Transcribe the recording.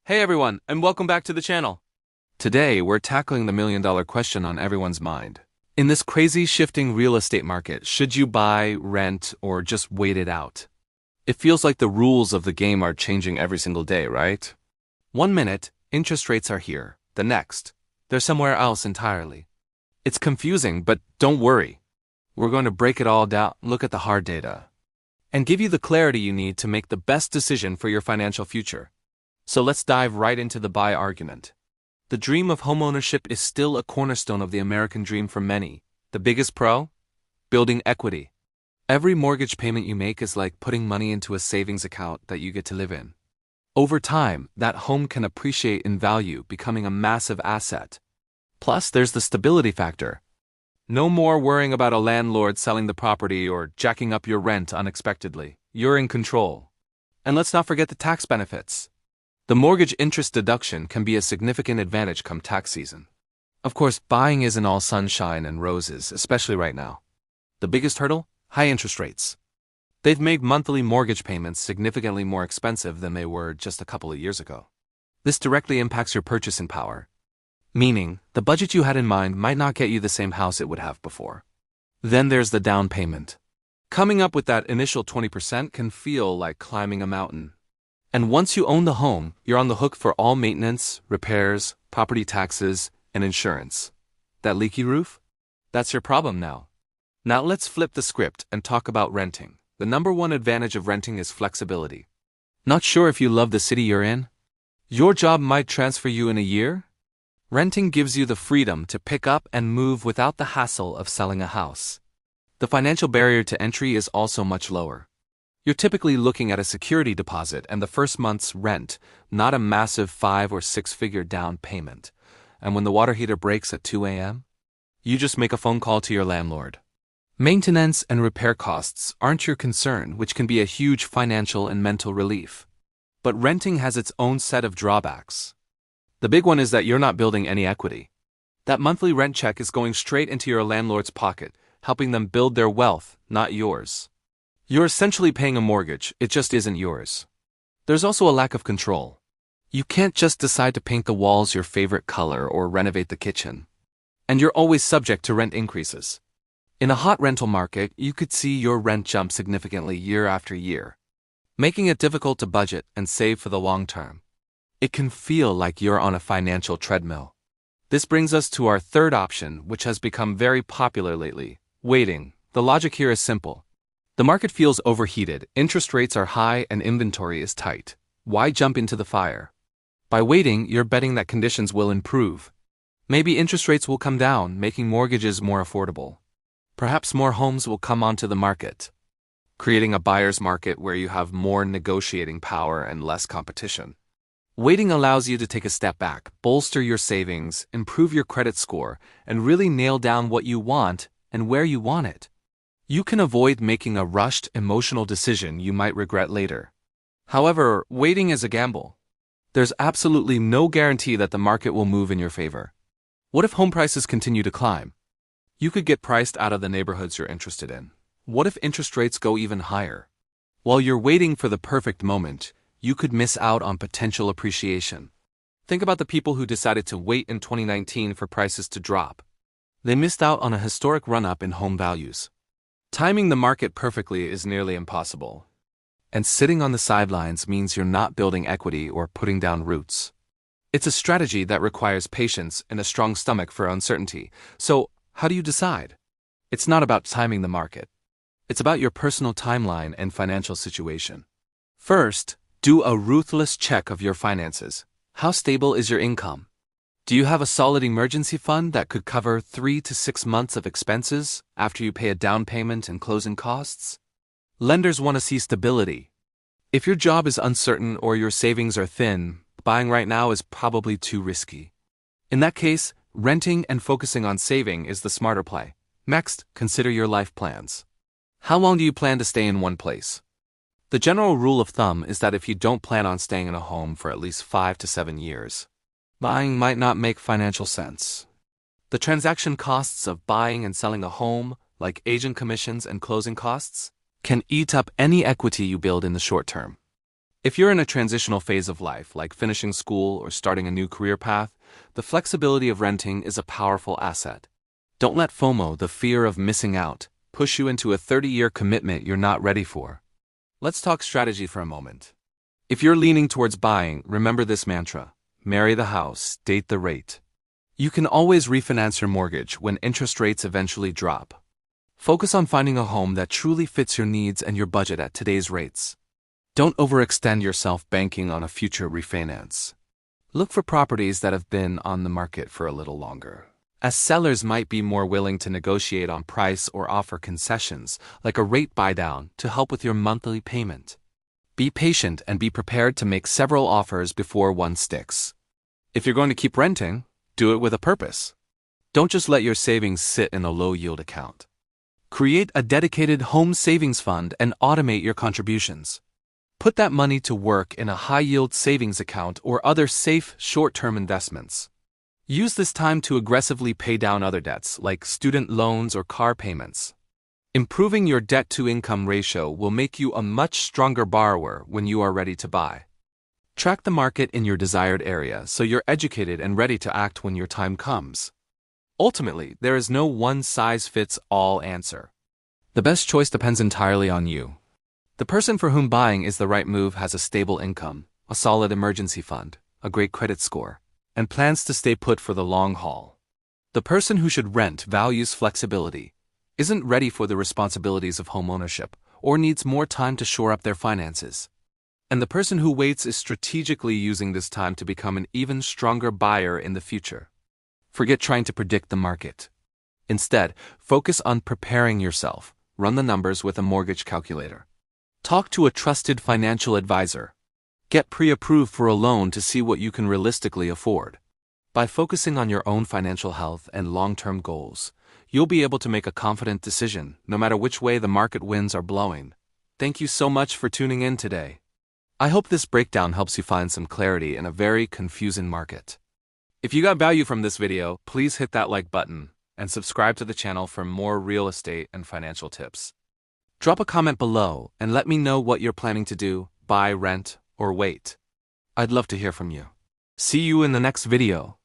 Hey everyone, and welcome back to the channel. Today, we're tackling the million-dollar question on everyone's mind. In this crazy shifting real estate market, should you buy, rent, or just wait it out? It feels like the rules of the game are changing every single day, right? One minute, interest rates are here. The next, they're somewhere else entirely. It's confusing, but don't worry. We're going to break it all down, look at the hard data, and give you the clarity you need to make the best decision for your financial future. So let's dive right into the buy argument. The dream of homeownership is still a cornerstone of the American dream for many. The biggest pro? Building equity. Every mortgage payment you make is like putting money into a savings account that you get to live in. Over time, that home can appreciate in value, becoming a massive asset. Plus, there's the stability factor. No more worrying about a landlord selling the property or jacking up your rent unexpectedly. You're in control. And let's not forget the tax benefits. The mortgage interest deduction can be a significant advantage come tax season. Of course, buying isn't all sunshine and roses, especially right now. The biggest hurdle? High interest rates. They've made monthly mortgage payments significantly more expensive than they were just a couple of years ago. This directly impacts your purchasing power, meaning the budget you had in mind might not get you the same house it would have before. Then there's the down payment. Coming up with that initial 20% can feel like climbing a mountain. And once you own the home, you're on the hook for all maintenance, repairs, property taxes, and insurance. That leaky roof? That's your problem now. Now let's flip the script and talk about renting. The number one advantage of renting is flexibility. Not sure if you love the city you're in? Your job might transfer you in a year? Renting gives you the freedom to pick up and move without the hassle of selling a house. The financial barrier to entry is also much lower. You're typically looking at a security deposit and the first month's rent, not a massive 5 or 6-figure down payment. And when the water heater breaks at 2 a.m., you just make a phone call to your landlord. Maintenance and repair costs aren't your concern, which can be a huge financial and mental relief. But renting has its own set of drawbacks. The big one is that you're not building any equity. That monthly rent check is going straight into your landlord's pocket, helping them build their wealth, not yours. You're essentially paying a mortgage, it just isn't yours. There's also a lack of control. You can't just decide to paint the walls your favorite color or renovate the kitchen. And you're always subject to rent increases. In a hot rental market, you could see your rent jump significantly year after year, making it difficult to budget and save for the long term. It can feel like you're on a financial treadmill. This brings us to our third option, which has become very popular lately: waiting. The logic here is simple. The market feels overheated, interest rates are high, and inventory is tight. Why jump into the fire? By waiting, you're betting that conditions will improve. Maybe interest rates will come down, making mortgages more affordable. Perhaps more homes will come onto the market, creating a buyer's market where you have more negotiating power and less competition. Waiting allows you to take a step back, bolster your savings, improve your credit score, and really nail down what you want and where you want it. You can avoid making a rushed, emotional decision you might regret later. However, waiting is a gamble. There's absolutely no guarantee that the market will move in your favor. What if home prices continue to climb? You could get priced out of the neighborhoods you're interested in. What if interest rates go even higher? While you're waiting for the perfect moment, you could miss out on potential appreciation. Think about the people who decided to wait in 2019 for prices to drop. They missed out on a historic run-up in home values. Timing the market perfectly is nearly impossible. And sitting on the sidelines means you're not building equity or putting down roots. It's a strategy that requires patience and a strong stomach for uncertainty. So, how do you decide? It's not about timing the market. It's about your personal timeline and financial situation. First, do a ruthless check of your finances. How stable is your income? Do you have a solid emergency fund that could cover 3 to 6 months of expenses after you pay a down payment and closing costs? Lenders want to see stability. If your job is uncertain or your savings are thin, buying right now is probably too risky. In that case, renting and focusing on saving is the smarter play. Next, consider your life plans. How long do you plan to stay in one place? The general rule of thumb is that if you don't plan on staying in a home for at least 5 to 7 years, buying might not make financial sense. The transaction costs of buying and selling a home, like agent commissions and closing costs, can eat up any equity you build in the short term. If you're in a transitional phase of life, like finishing school or starting a new career path, the flexibility of renting is a powerful asset. Don't let FOMO, the fear of missing out, push you into a 30-year commitment you're not ready for. Let's talk strategy for a moment. If you're leaning towards buying, remember this mantra: marry the house, date the rate. You can always refinance your mortgage when interest rates eventually drop. Focus on finding a home that truly fits your needs and your budget at today's rates. Don't overextend yourself banking on a future refinance. Look for properties that have been on the market for a little longer, as sellers might be more willing to negotiate on price or offer concessions, like a rate buy-down, to help with your monthly payment. Be patient and be prepared to make several offers before one sticks. If you're going to keep renting, do it with a purpose. Don't just let your savings sit in a low-yield account. Create a dedicated home savings fund and automate your contributions. Put that money to work in a high-yield savings account or other safe, short-term investments. Use this time to aggressively pay down other debts, like student loans or car payments. Improving your debt-to-income ratio will make you a much stronger borrower when you are ready to buy. Track the market in your desired area so you're educated and ready to act when your time comes. Ultimately, there is no one-size-fits-all answer. The best choice depends entirely on you. The person for whom buying is the right move has a stable income, a solid emergency fund, a great credit score, and plans to stay put for the long haul. The person who should rent values flexibility, isn't ready for the responsibilities of homeownership, or needs more time to shore up their finances. And the person who waits is strategically using this time to become an even stronger buyer in the future. Forget trying to predict the market. Instead, focus on preparing yourself. Run the numbers with a mortgage calculator. Talk to a trusted financial advisor. Get pre-approved for a loan to see what you can realistically afford. By focusing on your own financial health and long-term goals, you'll be able to make a confident decision, no matter which way the market winds are blowing. Thank you so much for tuning in today. I hope this breakdown helps you find some clarity in a very confusing market. If you got value from this video, please hit that like button and subscribe to the channel for more real estate and financial tips. Drop a comment below and let me know what you're planning to do: buy, rent, or wait. I'd love to hear from you. See you in the next video.